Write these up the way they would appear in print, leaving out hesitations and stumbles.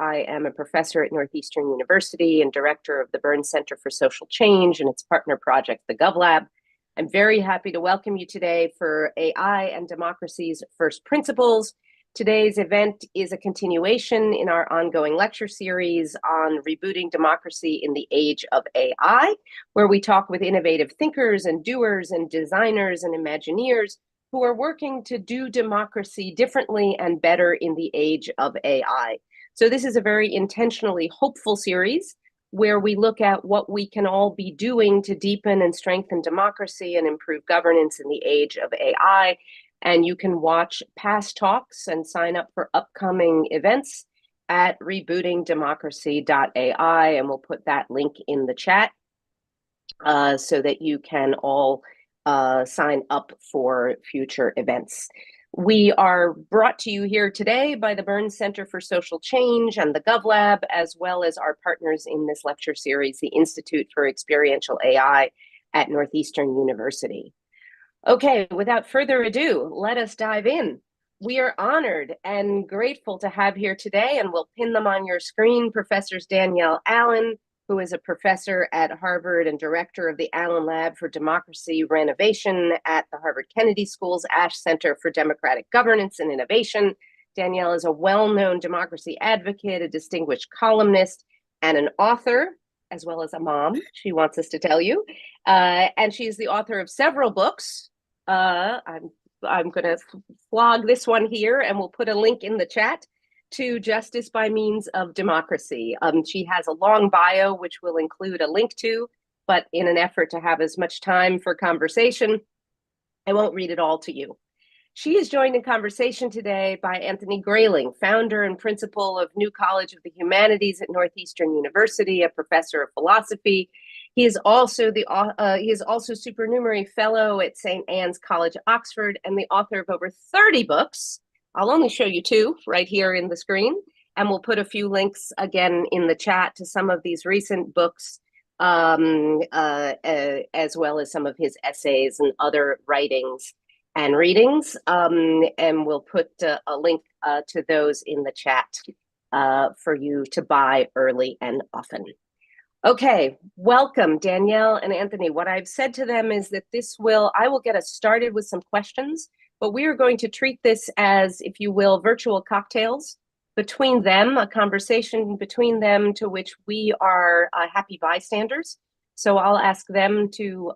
I am a professor at Northeastern University and director of the Burns Center for Social Change and its partner project, the GovLab. I'm very happy to welcome you today for AI and Democracy's First Principles. Today's event is a continuation in our ongoing lecture series on rebooting democracy in the age of AI, where we talk with innovative thinkers and doers and designers and imagineers who are working to do democracy differently and better in the age of AI. So this is a very intentionally hopeful series where we look at what we can all be doing to deepen and strengthen democracy and improve governance in the age of AI. And you can watch past talks and sign up for upcoming events at rebootingdemocracy.ai, and we'll put that link in the chat so that you can all sign up for future events. We are brought to you here today by the Burns Center for Social Change and the GovLab, as well as our partners in this lecture series, the Institute for Experiential AI at Northeastern University. Okay, without further ado, let us dive in. We are honored and grateful to have here today, and we'll pin them on your screen, Professors Danielle Allen, who is a professor at Harvard and director of the Allen Lab for Democracy Renovation at the Harvard Kennedy School's Ash Center for Democratic Governance and Innovation. Danielle is a well-known democracy advocate, a distinguished columnist, and an author, as well as a mom, she wants us to tell you. And she's the author of several books. I'm going to flog this one here, and we'll put a link in the chat to Justice by Means of Democracy. She has a long bio, which we'll include a link to, but in an effort to have as much time for conversation, I won't read it all to you. She is joined in conversation today by Anthony Grayling, founder and principal of New College of the Humanities at Northeastern University, a professor of philosophy. He is also supernumerary fellow at St. Anne's College, Oxford, and the author of over 30 books. I'll only show you two right here in the screen, and we'll put a few links again in the chat to some of these recent books, as well as some of his essays and other writings and readings. And we'll put a link to those in the chat for you to buy early and often. Okay, welcome, Danielle and Anthony. What I've said to them is that I will get us started with some questions, but we are going to treat this as, if you will, virtual cocktails between them, a conversation between them to which we are happy bystanders. So I'll ask them to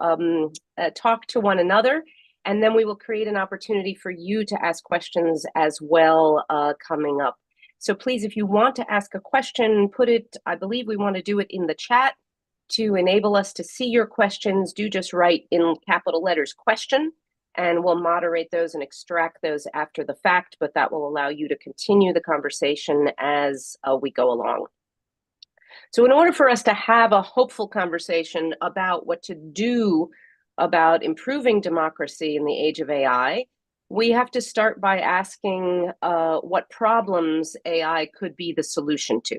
talk to one another, and then we will create an opportunity for you to ask questions as well coming up. So please, if you want to ask a question, I believe we want to do it in the chat to enable us to see your questions. Do just write in capital letters question, and we'll moderate those and extract those after the fact, but that will allow you to continue the conversation as we go along. So in order for us to have a hopeful conversation about what to do about improving democracy in the age of AI, we have to start by asking what problems AI could be the solution to.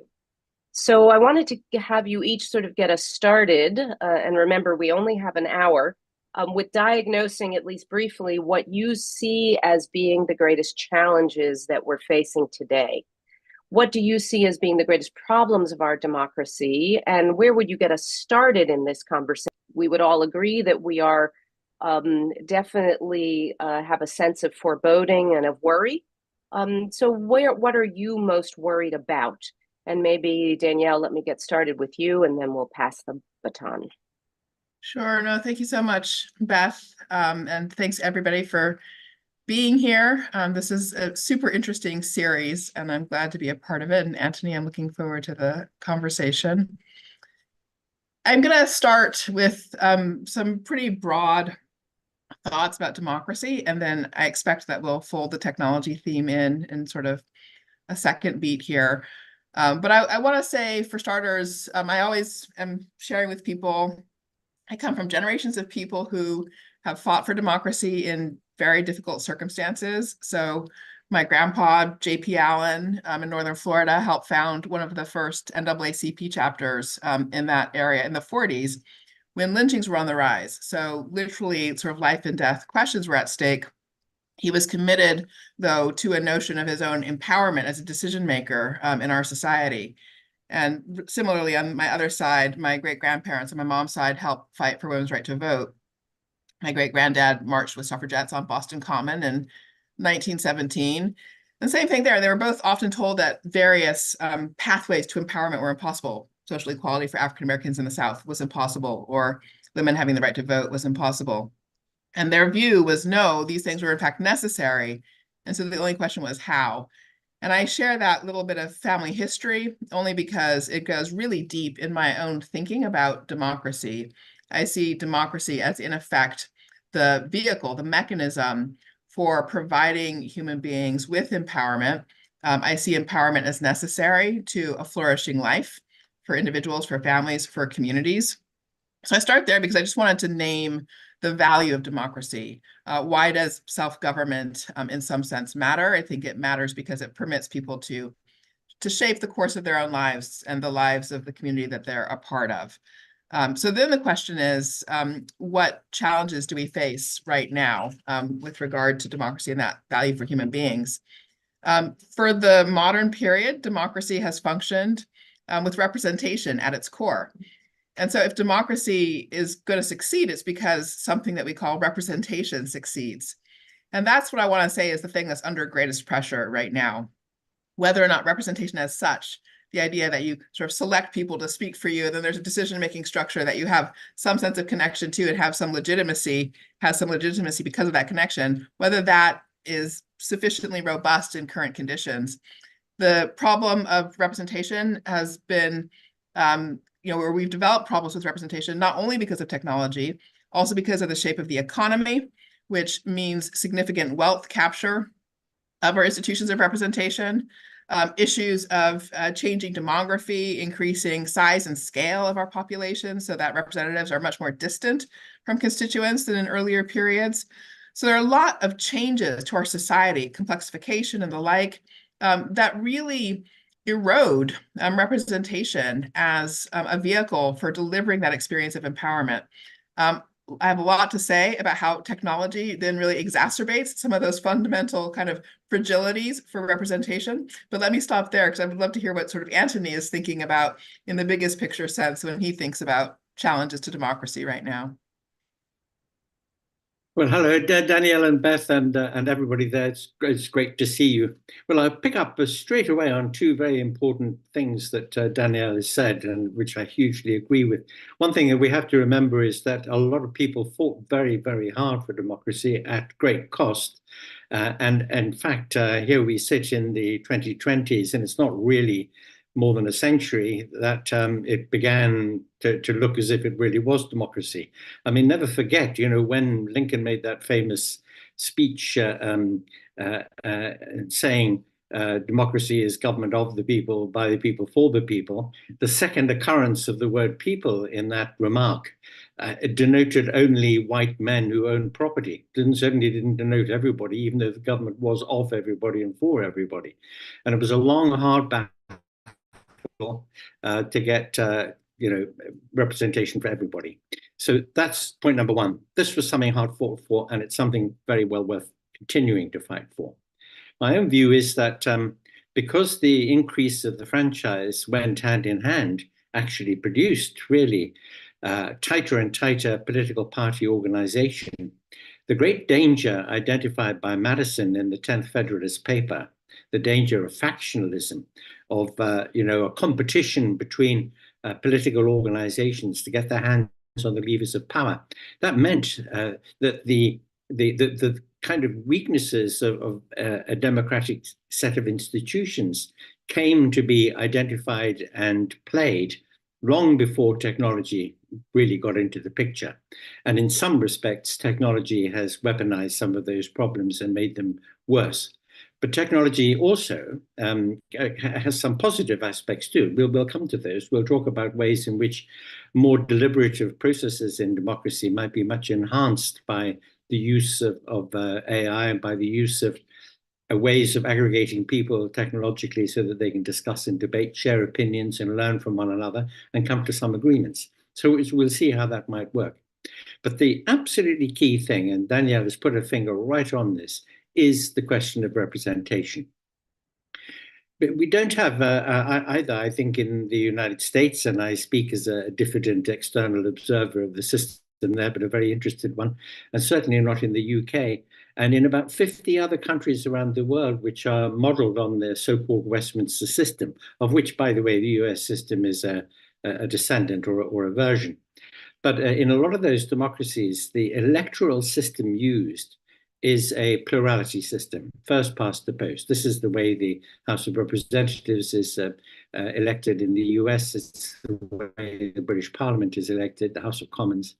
So I wanted to have you each sort of get us started, and remember, we only have an hour, with diagnosing, at least briefly, what you see as being the greatest challenges that we're facing today. What do you see as being the greatest problems of our democracy, and where would you get us started in this conversation? We would all agree that we are definitely have a sense of foreboding and of worry. So what are you most worried about? And maybe, Danielle, let me get started with you, and then we'll pass the baton. Sure. No, thank you so much, Beth. And thanks, everybody, for being here. This is a super interesting series, and I'm glad to be a part of it. And Anthony, I'm looking forward to the conversation. I'm going to start with some pretty broad thoughts about democracy, and then I expect that we'll fold the technology theme in sort of a second beat here. But I want to say, for starters, I always am sharing with people, I come from generations of people who have fought for democracy in very difficult circumstances. So my grandpa, J.P. Allen, in Northern Florida, helped found one of the first NAACP chapters in that area in the 40s, when lynchings were on the rise. So literally sort of life and death questions were at stake. He was committed, though, to a notion of his own empowerment as a decision maker in our society. And similarly, on my other side, my great-grandparents on my mom's side helped fight for women's right to vote. My great-granddad marched with suffragettes on Boston Common in 1917. And same thing there. They were both often told that various pathways to empowerment were impossible. Social equality for African Americans in the South was impossible, or women having the right to vote was impossible. And their view was no, these things were in fact necessary. And so the only question was how. And I share that little bit of family history only because it goes really deep in my own thinking about democracy. I see democracy as, in effect, the vehicle, the mechanism for providing human beings with empowerment. I see empowerment as necessary to a flourishing life for individuals, for families, for communities. So I start there because I just wanted to name the value of democracy. Why does self-government, in some sense, matter? I think it matters because it permits people to shape the course of their own lives and the lives of the community that they're a part of. So then the question is, what challenges do we face right now with regard to democracy and that value for human beings? For the modern period, democracy has functioned with representation at its core. And so if democracy is going to succeed, it's because something that we call representation succeeds. And that's what I want to say is the thing that's under greatest pressure right now. Whether or not representation as such, the idea that you sort of select people to speak for you, and then there's a decision-making structure that you have some sense of connection to and have some legitimacy, has some legitimacy because of that connection, whether that is sufficiently robust in current conditions. The problem of representation has been where we've developed problems with representation, not only because of technology, also because of the shape of the economy, which means significant wealth capture of our institutions of representation, issues of changing demography, increasing size and scale of our population so that representatives are much more distant from constituents than in earlier periods. So there are a lot of changes to our society, complexification and the like, that really erode representation as a vehicle for delivering that experience of empowerment. I have a lot to say about how technology then really exacerbates some of those fundamental kind of fragilities for representation. But let me stop there because I would love to hear what sort of Antony is thinking about in the biggest picture sense when he thinks about challenges to democracy right now. Well, hello, Danielle and Beth and everybody there. It's great to see you. Well, I'll pick up straight away on two very important things that Danielle has said, and which I hugely agree with. One thing that we have to remember is that a lot of people fought very, very hard for democracy at great cost. And in fact, here we sit in the 2020s, and it's not really more than a century that it began to look as if it really was democracy. I mean, never forget, when Lincoln made that famous speech saying democracy is government of the people, by the people, for the people, the second occurrence of the word people in that remark it denoted only white men who owned property. Certainly didn't denote everybody, even though the government was of everybody and for everybody. And it was a long, hard battle to get representation for everybody. So that's point number one. This was something hard fought for, and it's something very well worth continuing to fight for. My own view is that because the increase of the franchise went hand in hand, actually produced really tighter and tighter political party organization, the great danger identified by Madison in the 10th Federalist paper, the danger of factionalism, of a competition between political organizations to get their hands on the levers of power. That meant that the kind of weaknesses of a democratic set of institutions came to be identified and played long before technology really got into the picture. And in some respects, technology has weaponized some of those problems and made them worse. But technology also has some positive aspects too. We'll come to those. We'll talk about ways in which more deliberative processes in democracy might be much enhanced by the use of AI and by the use of ways of aggregating people technologically so that they can discuss and debate, share opinions and learn from one another and come to some agreements. So we'll see how that might work. But the absolutely key thing, and Danielle has put her finger right on this, is the question of representation. But we don't have either, I think, in the United States, and I speak as a diffident external observer of the system there, but a very interested one, and certainly not in the UK, and in about 50 other countries around the world, which are modeled on the so-called Westminster system, of which, by the way, the US system is a descendant or a version. But in a lot of those democracies, the electoral system used is a plurality system, first past the post. This is the way the House of Representatives is elected in the US. It's the way the British Parliament is elected, the House of Commons.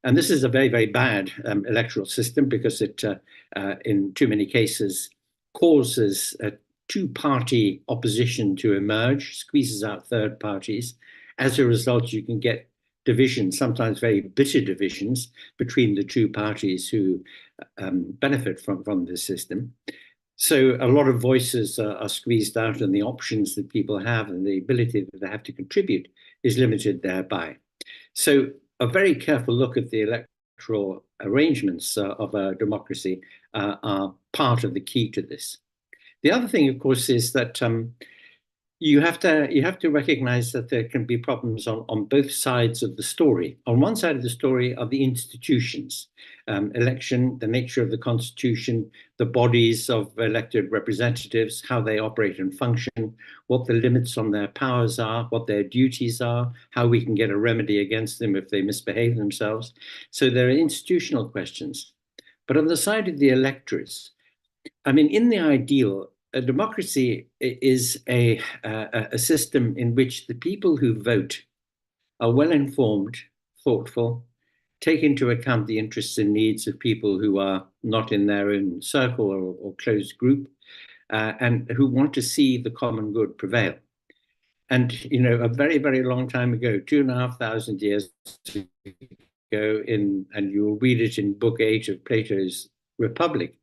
And this is a very, very bad electoral system because it, in too many cases, causes a two-party opposition to emerge, squeezes out third parties. As a result, you can get divisions, sometimes very bitter divisions, between the two parties who benefit from this system. So a lot of voices are squeezed out, and the options that people have and the ability that they have to contribute is limited thereby. So a very careful look at the electoral arrangements of a democracy are part of the key to this. The other thing, of course, is that you have to recognize that there can be problems on both sides of the story. On one side of the story are the institutions, election, the nature of the constitution, the bodies of elected representatives, how they operate and function, what the limits on their powers are, what their duties are, how we can get a remedy against them if they misbehave themselves. So there are institutional questions. But on the side of the electors, I mean, in the ideal, a democracy is a system in which the people who vote are well informed, thoughtful, take into account the interests and needs of people who are not in their own circle or closed group, and who want to see the common good prevail. And, you know, a very, very long time ago, 2,500 years ago, and you'll read it in Book 8 of Plato's Republic,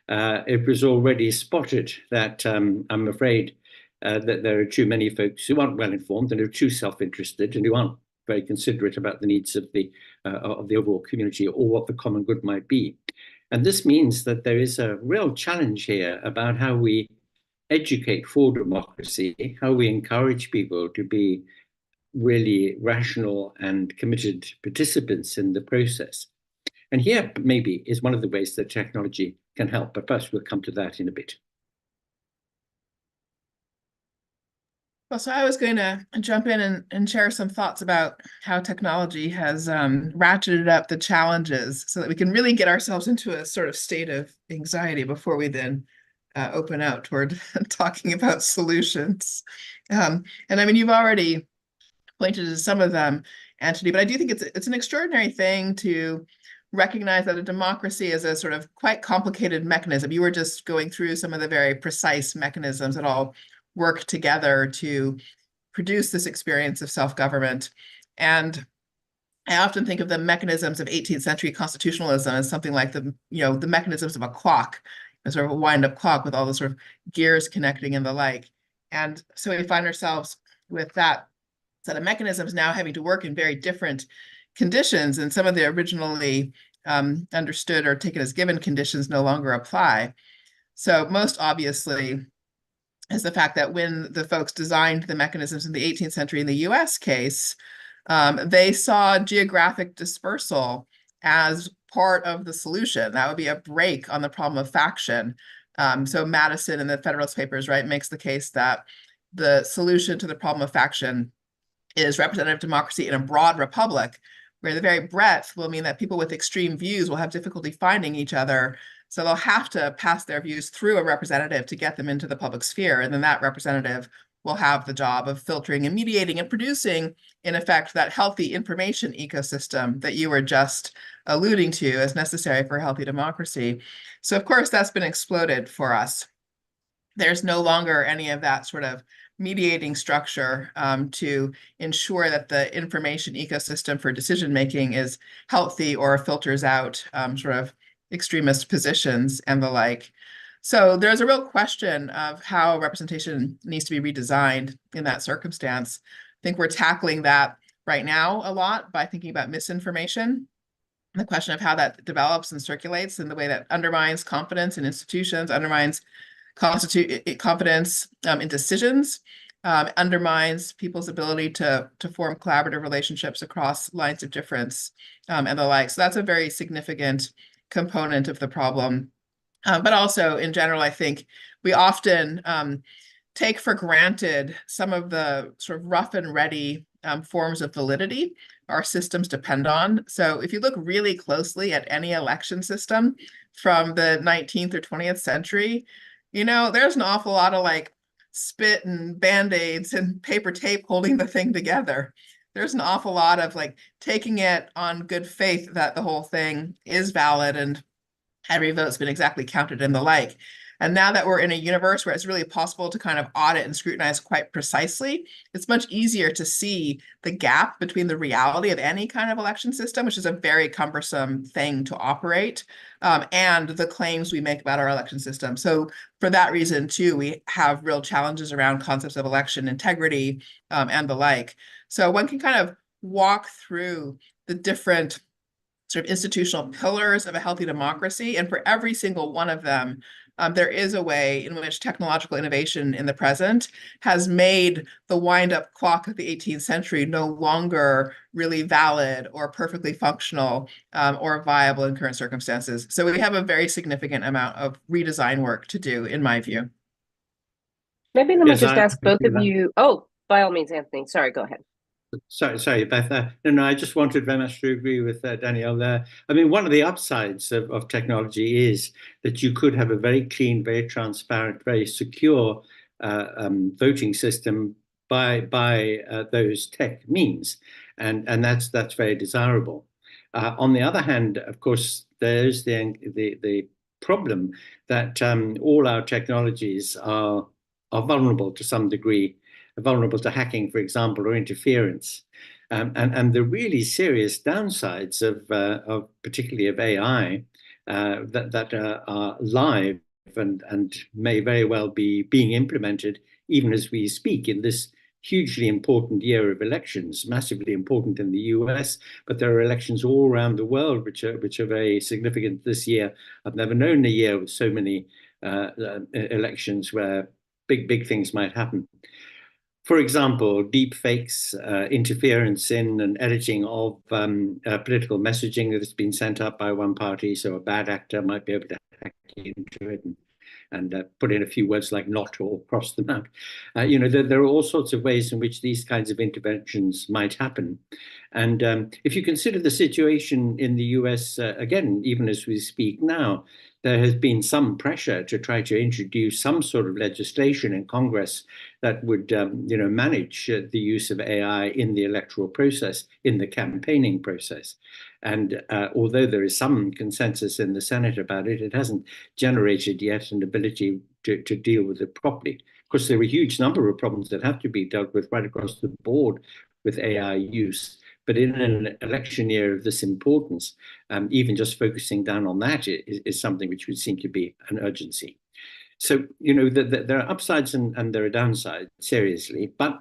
it was already spotted that I'm afraid that there are too many folks who aren't well informed and are too self-interested and who aren't very considerate about the needs of the overall community or what the common good might be. And this means that there is a real challenge here about how we educate for democracy, how we encourage people to be really rational and committed participants in the process. And here maybe is one of the ways that technology can help, but perhaps we'll come to that in a bit. Well, so I was going to jump in and share some thoughts about how technology has ratcheted up the challenges so that we can really get ourselves into a sort of state of anxiety before we then open out toward talking about solutions. And I mean, you've already pointed to some of them, Anthony, but I do think it's an extraordinary thing to recognize that a democracy is a sort of quite complicated mechanism. You were just going through some of the very precise mechanisms that all work together to produce this experience of self-government. And I often think of the mechanisms of 18th century constitutionalism as something like the mechanisms of a clock, a sort of a wind-up clock with all the sort of gears connecting and the like. And so we find ourselves with that set of mechanisms now having to work in very different conditions, and some of the originally understood or taken as given conditions no longer apply. So most obviously is the fact that when the folks designed the mechanisms in the 18th century in the US case, they saw geographic dispersal as part of the solution. That would be a break on the problem of faction. So Madison in the Federalist Papers, right, makes the case that the solution to the problem of faction is representative democracy in a broad republic, where the very breadth will mean that people with extreme views will have difficulty finding each other. So they'll have to pass their views through a representative to get them into the public sphere. And then that representative will have the job of filtering and mediating and producing, in effect, that healthy information ecosystem that you were just alluding to as necessary for a healthy democracy. So of course, that's been exploded for us. There's no longer any of that sort of mediating structure to ensure that the information ecosystem for decision-making is healthy or filters out sort of extremist positions and the like. So there's a real question of how representation needs to be redesigned in that circumstance. I think we're tackling that right now a lot by thinking about misinformation. the question of how that develops and circulates in the way that undermines confidence in institutions, undermines confidence in decisions, undermines people's ability to form collaborative relationships across lines of difference, and the like. So that's a very significant component of the problem. But also in general, I think we often take for granted some of the sort of rough and ready forms of validity our systems depend on. So if you look really closely at any election system from the 19th or 20th century, you know, there's an awful lot of like spit and band-aids and paper tape holding the thing together. There's an awful lot of like taking it on good faith that the whole thing is valid and every vote's been exactly counted and the like. And now that we're in a universe where it's really possible to kind of audit and scrutinize quite precisely, it's much easier to see the gap between the reality of any kind of election system, which is a very cumbersome thing to operate, and the claims we make about our election system. So for that reason, too, we have real challenges around concepts of election integrity and the like. So one can kind of walk through the different sort of institutional pillars of a healthy democracy. And for every single one of them, there is a way in which technological innovation in the present has made the wind-up clock of the 18th century no longer really valid or perfectly functional or viable in current circumstances. So we have a very significant amount of redesign work to do, in my view. Maybe let me Yes, just I ask both agree of with that. you. Oh, by all means, Anthony. Sorry, go ahead. Sorry, Beth. No, I just wanted very much to agree with Danielle there. I mean, one of the upsides of technology is that you could have a very clean, very transparent, very secure voting system by those tech means, and that's very desirable. On the other hand, of course, there's the problem that all our technologies are vulnerable to some degree, vulnerable to hacking, for example, or interference. And the really serious downsides of particularly of AI that are live and may very well be being implemented even as we speak in this hugely important year of elections, massively important in the US, but there are elections all around the world which are very significant this year. I've never known a year with so many elections where big things might happen. For example, deep fakes, interference in and editing of political messaging that has been sent up by one party, so a bad actor might be able to hack into it and put in a few words like not or cross them out. There are all sorts of ways in which these kinds of interventions might happen. And if you consider the situation in the US, again, even as we speak now, there has been some pressure to try to introduce some sort of legislation in Congress that would, manage the use of AI in the electoral process, in the campaigning process. And although there is some consensus in the Senate about it, it hasn't generated yet an ability to deal with it properly. Of course, there are a huge number of problems that have to be dealt with right across the board with AI use. But in an election year of this importance, even just focusing down on that is something which would seem to be an urgency. So, there are upsides and there are downsides, seriously. But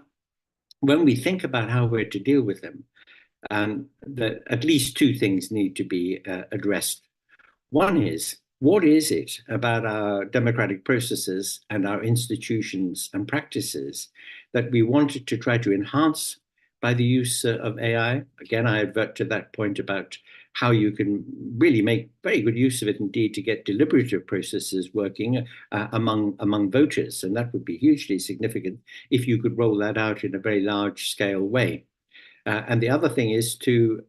when we think about how we're to deal with them, at least two things need to be addressed. One is, what is it about our democratic processes and our institutions and practices that we wanted to try to enhance by the use of AI? Again, I advert to that point about how you can really make very good use of it indeed to get deliberative processes working among voters. And that would be hugely significant if you could roll that out in a very large scale way. And the other thing is to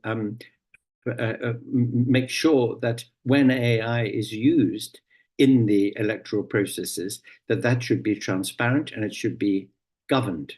make sure that when AI is used in the electoral processes, that should be transparent and it should be governed.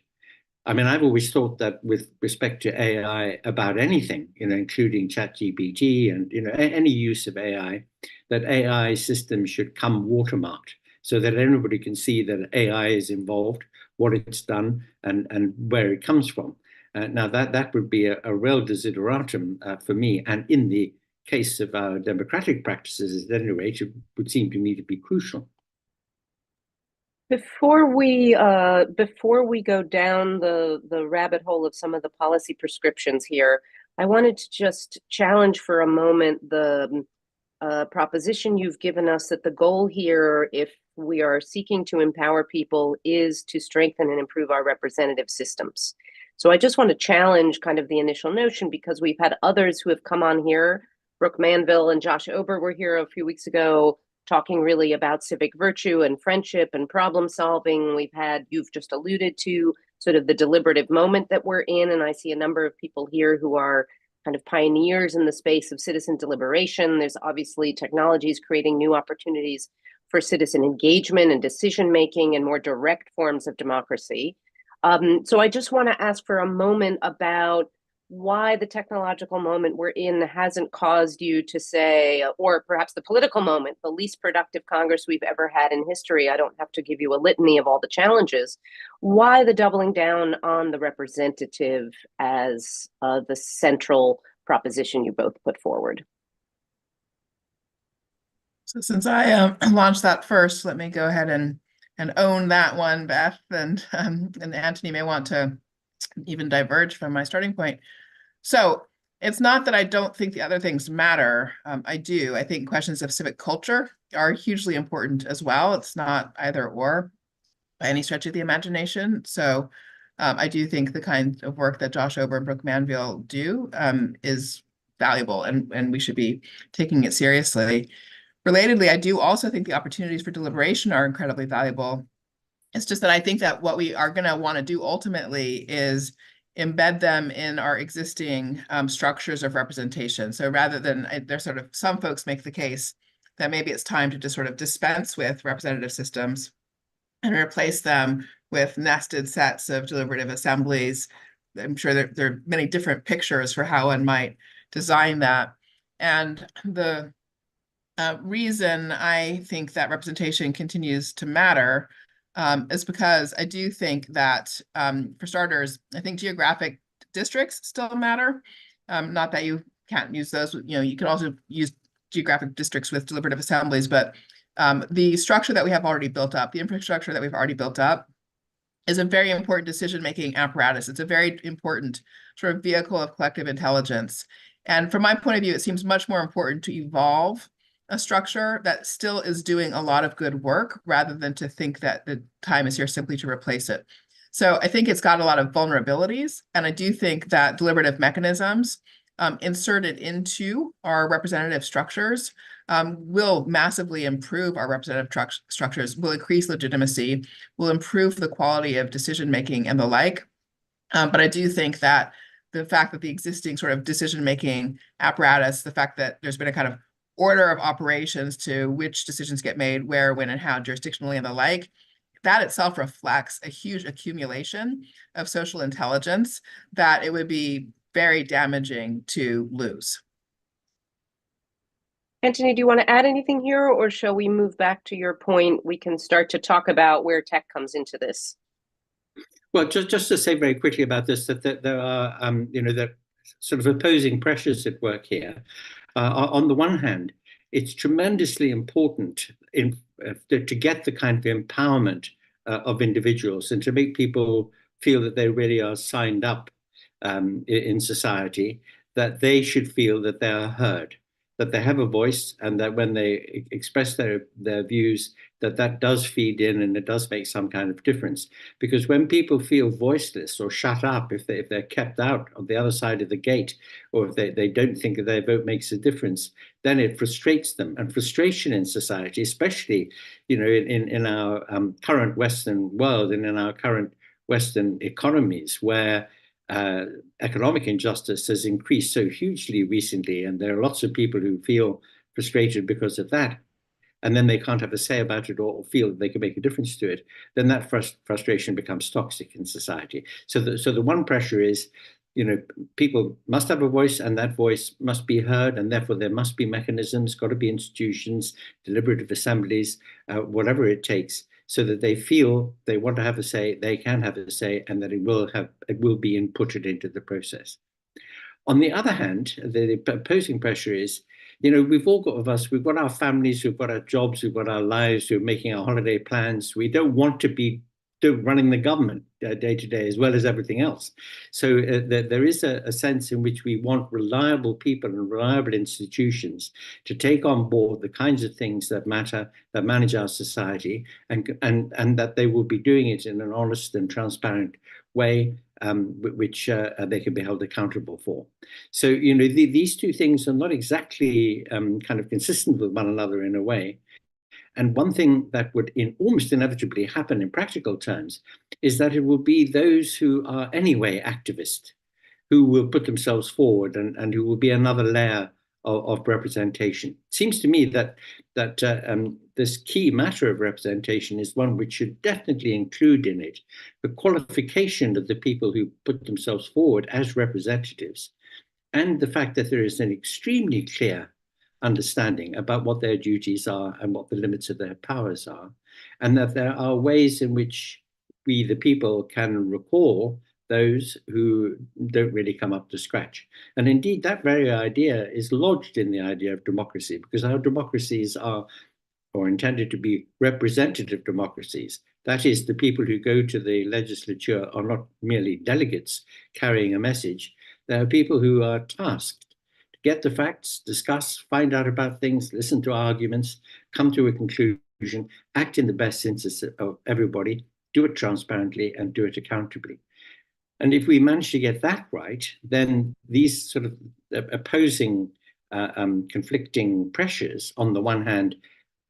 I mean, I've always thought that with respect to AI about anything, including ChatGPT and, any use of AI, that AI systems should come watermarked so that everybody can see that AI is involved, what it's done, and where it comes from. Now, that would be a real desideratum for me. And in the case of our democratic practices, at any rate, it would seem to me to be crucial. Before we go down the rabbit hole of some of the policy prescriptions here, I wanted to just challenge for a moment the proposition you've given us that the goal here, if we are seeking to empower people, is to strengthen and improve our representative systems. So I just want to challenge kind of the initial notion, because we've had others who have come on here. Brooke Manville and Josh Ober were here a few weeks ago talking really about civic virtue and friendship and problem solving. We've had, you've just alluded to sort of the deliberative moment that we're in, and I see a number of people here who are kind of pioneers in the space of citizen deliberation. There's obviously technologies creating new opportunities for citizen engagement and decision making and more direct forms of democracy. So I just want to ask for a moment about why the technological moment we're in hasn't caused you to say, or perhaps the political moment, the least productive Congress we've ever had in history. I don't have to give you a litany of all the challenges. Why the doubling down on the representative as the central proposition you both put forward? So since I launched that first, let me go ahead and own that one, Beth, and Anthony may want to even diverge from my starting point. So it's not that I don't think the other things matter. I do. I think questions of civic culture are hugely important as well. It's not either or by any stretch of the imagination. So I do think the kind of work that Josh Ober and Brooke Manville do is valuable, and we should be taking it seriously. Relatedly, I do also think the opportunities for deliberation are incredibly valuable. It's just that I think that what we are going to want to do ultimately is embed them in our existing structures of representation. So rather than, there's sort of, some folks make the case that maybe it's time to just sort of dispense with representative systems and replace them with nested sets of deliberative assemblies. I'm sure there are many different pictures for how one might design that. And the reason I think that representation continues to matter is because I do think that, for starters, I think geographic districts still matter. Not that you can't use those, you can also use geographic districts with deliberative assemblies, but the structure that we have already built up, the infrastructure that we've already built up, is a very important decision-making apparatus. It's a very important sort of vehicle of collective intelligence. And from my point of view, it seems much more important to evolve a structure that still is doing a lot of good work rather than to think that the time is here simply to replace it. So I think it's got a lot of vulnerabilities. And I do think that deliberative mechanisms inserted into our representative structures will massively improve our representative structures, will increase legitimacy, will improve the quality of decision-making and the like. But I do think that the fact that the existing sort of decision-making apparatus, the fact that there's been a kind of order of operations to which decisions get made, where, when, and how, jurisdictionally, and the like, that itself reflects a huge accumulation of social intelligence that it would be very damaging to lose. Anthony, do you want to add anything here, or shall we move back to your point? We can start to talk about where tech comes into this. Well, just to say very quickly about this, that there are, there sort of opposing pressures at work here. On the one hand, it's tremendously important to get the kind of empowerment of individuals and to make people feel that they really are signed up in society, that they should feel that they are heard, that they have a voice, and that when they express their views, that does feed in and it does make some kind of difference. Because when people feel voiceless or shut up, if they're kept out on the other side of the gate, or if they don't think that their vote makes a difference, then it frustrates them. And frustration in society, especially in our current Western world and in our current Western economies, where economic injustice has increased so hugely recently, and there are lots of people who feel frustrated because of that, and then they can't have a say about it or feel that they can make a difference to it, then that frustration becomes toxic in society. So the one pressure is, people must have a voice, and that voice must be heard, and therefore there must be mechanisms, got to be institutions, deliberative assemblies, whatever it takes, so that they feel they want to have a say, they can have a say, and that it will be inputted into the process. On the other hand, the opposing pressure is, we've got our families, we've got our jobs, we've got our lives, we're making our holiday plans. We don't want to be running the government day to day as well as everything else. So there is a sense in which we want reliable people and reliable institutions to take on board the kinds of things that matter, that manage our society, and that they will be doing it in an honest and transparent way, which they can be held accountable for. So, these two things are not exactly kind of consistent with one another in a way. And one thing that would almost inevitably happen in practical terms is that it will be those who are anyway activists who will put themselves forward and who will be another layer of representation. It seems to me that this key matter of representation is one which should definitely include in it the qualification of the people who put themselves forward as representatives, and the fact that there is an extremely clear understanding about what their duties are and what the limits of their powers are, and that there are ways in which we, the people, can recall those who don't really come up to scratch. And indeed, that very idea is lodged in the idea of democracy, because our democracies are intended to be representative democracies. That is, the people who go to the legislature are not merely delegates carrying a message. They are people who are tasked to get the facts, discuss, find out about things, listen to arguments, come to a conclusion, act in the best interest of everybody, do it transparently, and do it accountably. And if we manage to get that right, then these sort of opposing, conflicting pressures, on the one hand,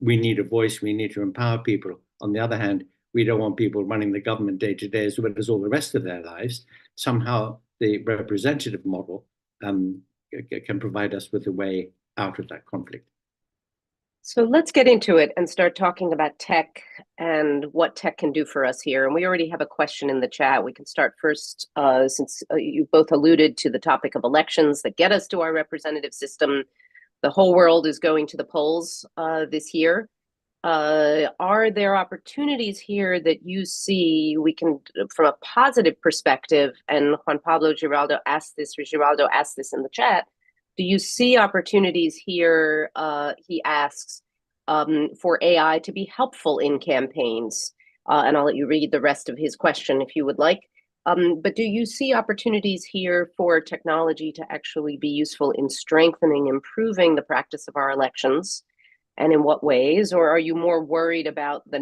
we need a voice, we need to empower people. On the other hand, we don't want people running the government day to day as well as all the rest of their lives. Somehow the representative model can provide us with a way out of that conflict. So let's get into it and start talking about tech and what tech can do for us here. And we already have a question in the chat. We can start first, since you both alluded to the topic of elections that get us to our representative system. The whole world is going to the polls this year. Are there opportunities here that you see we can, from a positive perspective, and Juan Pablo Giraldo asked this in the chat, do you see opportunities here, he asks, for AI to be helpful in campaigns? And I'll let you read the rest of his question if you would like. But do you see opportunities here for technology to actually be useful in strengthening, improving the practice of our elections? And in what ways? Or are you more worried about the